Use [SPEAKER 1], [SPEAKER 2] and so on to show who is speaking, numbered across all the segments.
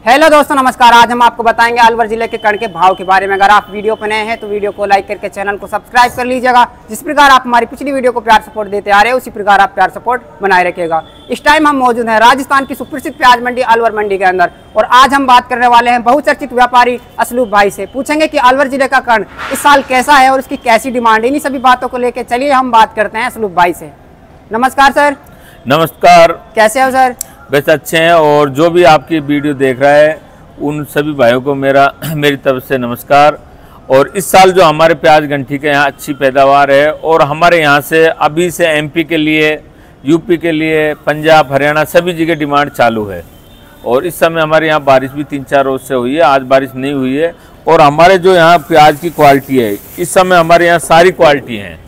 [SPEAKER 1] Hello दोस्तों, नमस्कार। आज हम आपको बताएंगे अलवर जिले के कण के भाव के बारे में। अगर आप वीडियो पर नए हैं तो वीडियो को लाइक करके चैनल को सब्सक्राइब कर लीजिएगा। जिस प्रकार आप हमारी पिछली वीडियो को प्यार सपोर्ट देते आ रहे हैं, उसी प्रकार आप प्यार सपोर्ट बनाए रखिएगा। इस टाइम हम मौजूद हैं राजस्थान की सुप्रसिद्ध प्याज मंडी अलवर मंडी के अंदर, और आज हम बात करने वाले हैं बहुचर्चित व्यापारी असलूब भाई से। पूछेंगे कि अलवर जिले का कण इस साल कैसा है और उसकी कैसी डिमांड है। इन्हीं सभी बातों को लेकर चलिए हम बात करते हैं असलूब भाई से। नमस्कार सर।
[SPEAKER 2] नमस्कार।
[SPEAKER 1] कैसे हो सर?
[SPEAKER 2] बस अच्छे हैं, और जो भी आपकी वीडियो देख रहा है उन सभी भाइयों को मेरी तरफ से नमस्कार। और इस साल जो हमारे प्याज गंठी के यहाँ अच्छी पैदावार है, और हमारे यहाँ से अभी से एमपी के लिए, यूपी के लिए, पंजाब, हरियाणा सभी जगह डिमांड चालू है। और इस समय हमारे यहाँ बारिश भी 3-4 रोज से हुई है, आज बारिश नहीं हुई है। और हमारे जो यहाँ प्याज की क्वालिटी है, इस समय हमारे यहाँ सारी क्वालिटी हैं।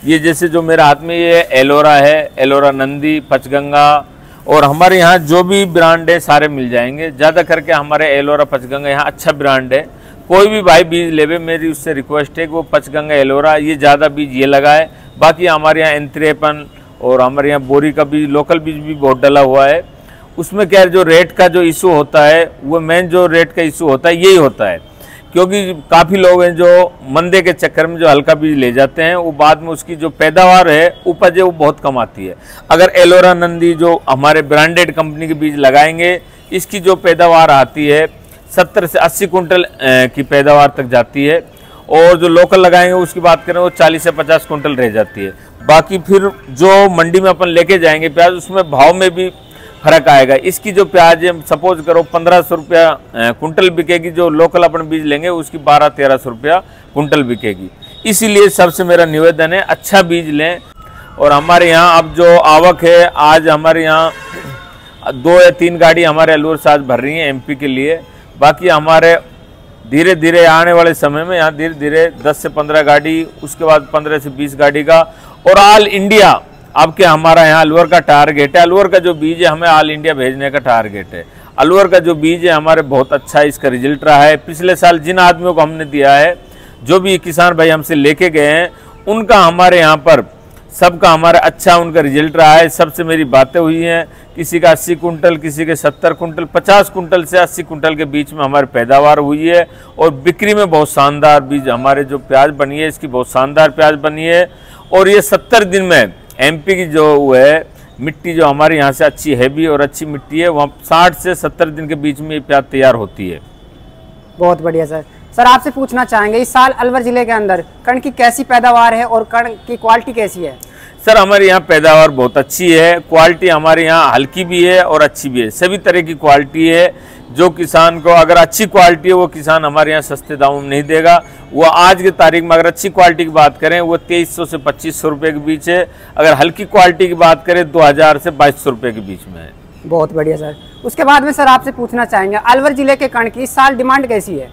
[SPEAKER 2] ये जैसे जो मेरे हाथ में ये एलोरा है, एलोरा नंदी, पचगंगा, और हमारे यहाँ जो भी ब्रांड है सारे मिल जाएंगे। ज़्यादा करके हमारे एलोरा पचगंगा यहाँ अच्छा ब्रांड है। कोई भी भाई बीज लेवे, मेरी उससे रिक्वेस्ट है कि वो पचगंगा एलोरा ये ज़्यादा बीज ये लगाए। बाकी हमारे यहाँ N53 और हमारे यहाँ बोरी का बीज, लोकल बीज भी बहुत डला हुआ है। उसमें क्या है, जो रेट का जो इशू होता है, वो मेन जो रेट का इशू होता है यही होता है, क्योंकि काफ़ी लोग हैं जो मंदे के चक्कर में जो हल्का बीज ले जाते हैं, वो बाद में उसकी जो पैदावार है, उपज है, वो बहुत कम आती है। अगर एलोरा नंदी जो हमारे ब्रांडेड कंपनी के बीज लगाएंगे, इसकी जो पैदावार आती है 70 से 80 कुंटल की पैदावार तक जाती है। और जो लोकल लगाएंगे उसकी बात करें, वो 40 से 50 कुंटल रह जाती है। बाकी फिर जो मंडी में अपन लेके जाएंगे प्याज, उसमें भाव में भी फर्क आएगा। इसकी जो प्याज है, सपोज करो 1500 रुपया कुंटल बिकेगी, जो लोकल अपन बीज लेंगे उसकी 1200-1300 रुपया कुंटल बिकेगी। इसीलिए सबसे मेरा निवेदन है, अच्छा बीज लें। और हमारे यहाँ अब जो आवक है, आज हमारे यहाँ 2 या 3 गाड़ी हमारे अलवर से आज भर रही हैं एमपी के लिए। बाकी हमारे धीरे धीरे आने वाले समय में यहाँ धीरे धीरे 10 से 15 गाड़ी, उसके बाद 15 से 20 गाड़ी का, और ऑल इंडिया अब के हमारा यहाँ अलवर का टारगेट है। अलवर का जो बीज है, हमें ऑल इंडिया भेजने का टारगेट है। अलवर का जो बीज है हमारे बहुत अच्छा इसका रिजल्ट रहा है। पिछले साल जिन आदमियों को हमने दिया है, जो भी किसान भाई हमसे लेके गए हैं, उनका हमारे यहाँ पर सबका हमारा अच्छा उनका रिजल्ट रहा है। सबसे मेरी बातें हुई हैं, किसी का 80 कुंटल, किसी के 70 कुंटल, 50 कुंटल से 80 कुंटल के बीच में हमारी पैदावार हुई है। और बिक्री में बहुत शानदार बीज हमारे जो प्याज बनी है, इसकी बहुत शानदार प्याज बनी है। और ये 70 दिन में एमपी की जो है मिट्टी, जो हमारे यहाँ से अच्छी हैवी और अच्छी मिट्टी है, वहाँ 60 से 70 दिन के बीच में ये प्याज तैयार होती है।
[SPEAKER 1] बहुत बढ़िया सर। सर आपसे पूछना चाहेंगे, इस साल अलवर जिले के अंदर कण की कैसी पैदावार है और कण की क्वालिटी कैसी है?
[SPEAKER 2] सर हमारे यहाँ पैदावार बहुत अच्छी है। क्वालिटी हमारे यहाँ हल्की भी है और अच्छी भी है, सभी तरह की क्वालिटी है। जो किसान को अगर अच्छी क्वालिटी है, वो किसान हमारे यहाँ सस्ते दामों में नहीं देगा। वो आज की तारीख में अगर अच्छी क्वालिटी की बात करें, वो 2300 से 2500 रुपये के बीच है। अगर हल्की क्वालिटी की बात करें, 2000 से 2200 रुपये के बीच में है।
[SPEAKER 1] बहुत बढ़िया सर। उसके बाद में सर आपसे पूछना चाहेंगे, अलवर जिले के कण की इस साल डिमांड कैसी है?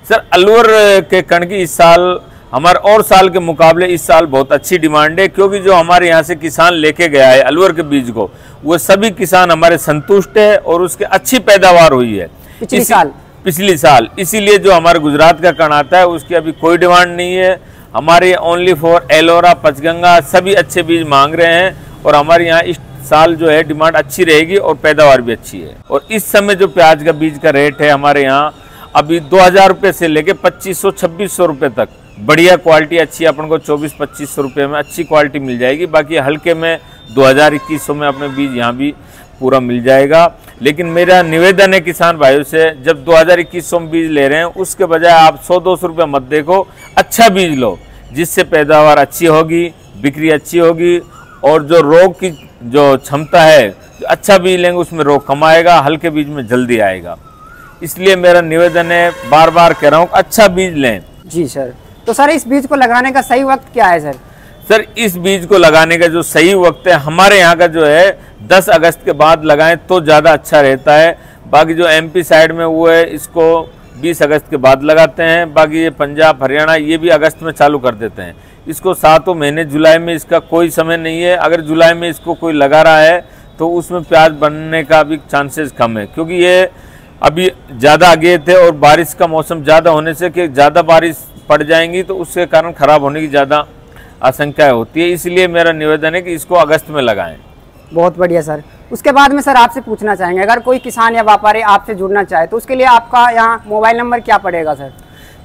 [SPEAKER 2] सर अलवर के कण की इस साल हमारे और साल के मुकाबले इस साल बहुत अच्छी डिमांड है, क्योंकि जो हमारे यहाँ से किसान लेके गया है अलवर के बीज को, वो सभी किसान हमारे संतुष्ट है और उसके अच्छी पैदावार हुई है पिछली साल। इसीलिए जो हमारे गुजरात का कण आता है, उसकी अभी कोई डिमांड नहीं है। हमारे ओनली फॉर एलोरा, पचगंगा सभी अच्छे बीज मांग रहे हैं। और हमारे यहाँ इस साल जो है डिमांड अच्छी रहेगी और पैदावार भी अच्छी है। और इस समय जो प्याज का बीज का रेट है हमारे यहाँ अभी 2000 रुपये से लेके 2500-2600 रुपये तक, बढ़िया क्वालिटी अच्छी अपन को 2400-2500 रुपये में अच्छी क्वालिटी मिल जाएगी। बाकी हल्के में 2000-2100 में अपने बीज यहाँ भी पूरा मिल जाएगा। लेकिन मेरा निवेदन है किसान भाइयों से, जब 2000-2100 में बीज ले रहे हैं, उसके बजाय आप 100-200 रुपये मत देखो, अच्छा बीज लो, जिससे पैदावार अच्छी होगी, बिक्री अच्छी होगी। और जो रोग की जो क्षमता है, अच्छा बीज लेंगे उसमें रोग कम आएगा, हल्के बीज में जल्दी आएगा। इसलिए मेरा निवेदन है, बार बार कह रहा हूँ, अच्छा बीज लें।
[SPEAKER 1] जी सर। तो सर इस बीज को लगाने का सही वक्त क्या है सर?
[SPEAKER 2] सर इस बीज को लगाने का जो सही वक्त है, हमारे यहाँ का जो है 10 अगस्त के बाद लगाएं तो ज़्यादा अच्छा रहता है। बाकी जो एमपी साइड में वो है, इसको 20 अगस्त के बाद लगाते हैं। बाकी ये पंजाब, हरियाणा ये भी अगस्त में चालू कर देते हैं। इसको 7 महीने, जुलाई में इसका कोई समय नहीं है। अगर जुलाई में इसको कोई लगा रहा है तो उसमें प्याज बनने का भी चांसेस कम है, क्योंकि ये अभी ज़्यादा आगे थे और बारिश का मौसम ज़्यादा होने से कि ज़्यादा बारिश पड़ जाएंगी तो उसके कारण ख़राब होने की ज़्यादा आशंका होती है। इसलिए मेरा निवेदन है कि इसको अगस्त में लगाएं।
[SPEAKER 1] बहुत बढ़िया सर। उसके बाद में सर आपसे पूछना चाहेंगे, अगर कोई किसान या व्यापारी आपसे जुड़ना चाहे तो उसके लिए आपका यहाँ मोबाइल नंबर क्या पड़ेगा सर?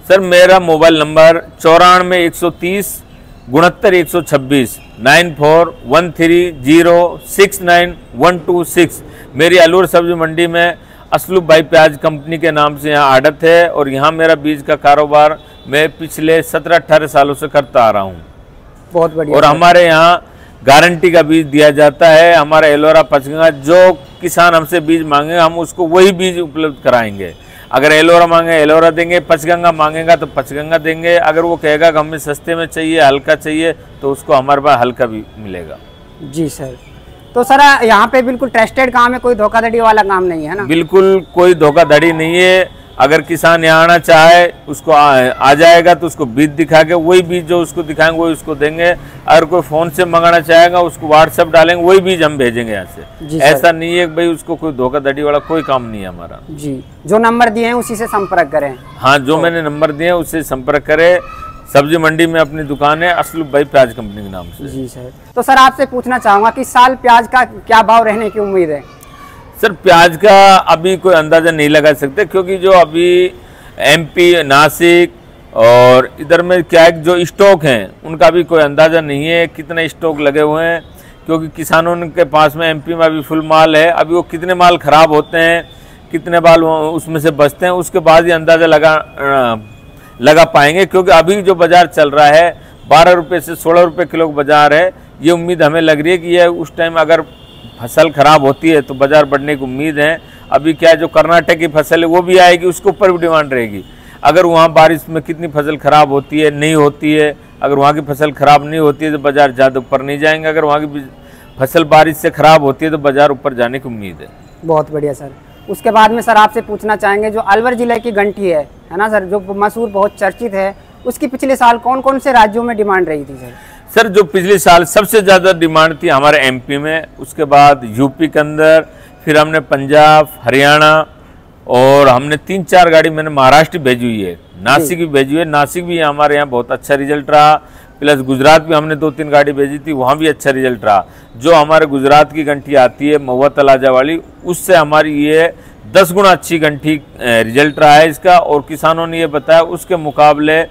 [SPEAKER 2] सर मेरा मोबाइल नंबर 94-130-69-126 9413069126। मेरी अलवर सब्जी मंडी में असलूब भाई प्याज कंपनी के नाम से यहाँ आड़त है और यहाँ मेरा बीज का कारोबार मैं पिछले 17-18 सालों से करता आ रहा हूँ।
[SPEAKER 1] बहुत बढ़िया।
[SPEAKER 2] और हमारे यहाँ गारंटी का बीज दिया जाता है। हमारा एलोरा पचगंगा, जो किसान हमसे बीज मांगेगा हम उसको वही बीज उपलब्ध कराएंगे। अगर एलोरा मांगे एलोरा देंगे, पचगंगा मांगेगा तो पचगंगा देंगे। अगर वो कहेगा कि हमें सस्ते में चाहिए, हल्का चाहिए, तो उसको हमारे पास हल्का भी मिलेगा।
[SPEAKER 1] जी सर। तो सर यहाँ पे बिल्कुल ट्रस्टेड काम है, कोई धोखाधड़ी वाला काम नहीं है ना? बिल्कुल
[SPEAKER 2] कोई धोखाधड़ी नहीं है। अगर किसान यहाँ आना चाहे उसको आ जाएगा, तो उसको बीज दिखा के वही बीज जो उसको दिखाएंगे वही उसको देंगे। अगर कोई फ़ोन से मंगाना चाहेगा उसको व्हाट्सएप डालेंगे, वही बीज हम भेजेंगे यहाँ से। ऐसा नहीं है कि भाई उसको कोई धोखाधड़ी वाला कोई काम नहीं है हमारा।
[SPEAKER 1] जी, जो नंबर दिए हैं उसी से संपर्क करें।
[SPEAKER 2] हाँ, जो मैंने नंबर दिए हैं उससे संपर्क करें। सब्जी मंडी में अपनी दुकान है असलूब भाई प्याज कंपनी के नाम से।
[SPEAKER 1] जी सर। तो सर आपसे पूछना चाहूँगा कि इस साल प्याज का क्या भाव रहने की उम्मीद है?
[SPEAKER 2] सर प्याज का अभी कोई अंदाज़ा नहीं लगा सकते, क्योंकि जो अभी एमपी, नासिक और इधर में क्या है जो स्टॉक हैं उनका भी कोई अंदाज़ा नहीं है कितने स्टॉक लगे हुए हैं। क्योंकि किसानों के पास में एमपी में अभी फुल माल है। अभी वो कितने माल ख़राब होते हैं, कितने माल उसमें से बचते हैं, उसके बाद ही अंदाज़ा लगा पाएंगे। क्योंकि अभी जो बाज़ार चल रहा है 12 रुपये से 16 रुपये किलो बाज़ार है। ये उम्मीद हमें लग रही है कि यह उस टाइम अगर फसल खराब होती है तो बाज़ार बढ़ने की उम्मीद है। अभी क्या जो कर्नाटक की फसल है वो भी आएगी, उसके ऊपर भी डिमांड रहेगी। अगर वहाँ बारिश में कितनी फसल खराब होती है, नहीं होती है, अगर वहाँ की फसल खराब नहीं होती है तो बाज़ार ज़्यादा ऊपर नहीं जाएंगे। अगर वहाँ की फसल बारिश से खराब होती है तो बाज़ार ऊपर जाने की उम्मीद है।
[SPEAKER 1] बहुत बढ़िया सर। उसके बाद में सर आपसे पूछना चाहेंगे, जो अलवर जिले की गंठी है ना सर, जो मशहूर बहुत चर्चित है, उसकी पिछले साल कौन कौन से राज्यों में डिमांड रही थी सर?
[SPEAKER 2] सर जो पिछले साल सबसे ज़्यादा डिमांड थी हमारे एमपी में, उसके बाद यूपी के अंदर, फिर हमने पंजाब, हरियाणा और हमने 3-4 गाड़ी मैंने महाराष्ट्र भेजी हुई है, नासिक भी भेजी हुई है। नासिक भी हमारे यहाँ बहुत अच्छा रिजल्ट रहा। प्लस गुजरात भी हमने 2-3 गाड़ी भेजी थी, वहाँ भी अच्छा रिजल्ट रहा। जो हमारे गुजरात की गंठी आती है महुआ तलाजा वाली, उससे हमारी ये 10 गुना अच्छी गंठी रिजल्ट रहा है इसका। और किसानों ने ये बताया उसके मुकाबले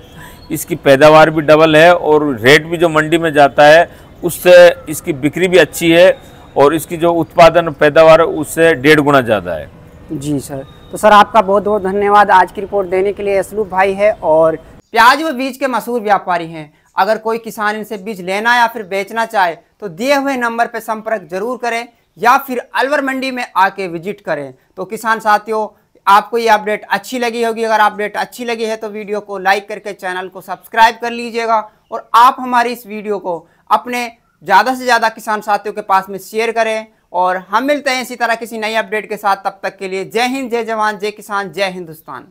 [SPEAKER 2] इसकी पैदावार भी डबल है और रेट भी जो मंडी में जाता है उससे इसकी बिक्री भी अच्छी है और इसकी जो उत्पादन पैदावार है उससे 1.5 गुना ज़्यादा है।
[SPEAKER 1] जी सर। तो सर आपका बहुत बहुत धन्यवाद आज की रिपोर्ट देने के लिए। असलूब भाई है और प्याज व बीज के मशहूर व्यापारी हैं। अगर कोई किसान इनसे बीज लेना या फिर बेचना चाहे तो दिए हुए नंबर पर संपर्क जरूर करें या फिर अलवर मंडी में आके विजिट करें। तो किसान साथियों, आपको ये अपडेट अच्छी लगी होगी। अगर अपडेट अच्छी लगी है तो वीडियो को लाइक करके चैनल को सब्सक्राइब कर लीजिएगा और आप हमारी इस वीडियो को अपने ज़्यादा से ज़्यादा किसान साथियों के पास में शेयर करें। और हम मिलते हैं इसी तरह किसी नई अपडेट के साथ। तब तक के लिए जय हिंद, जय जवान, जय किसान, जय हिंदुस्तान।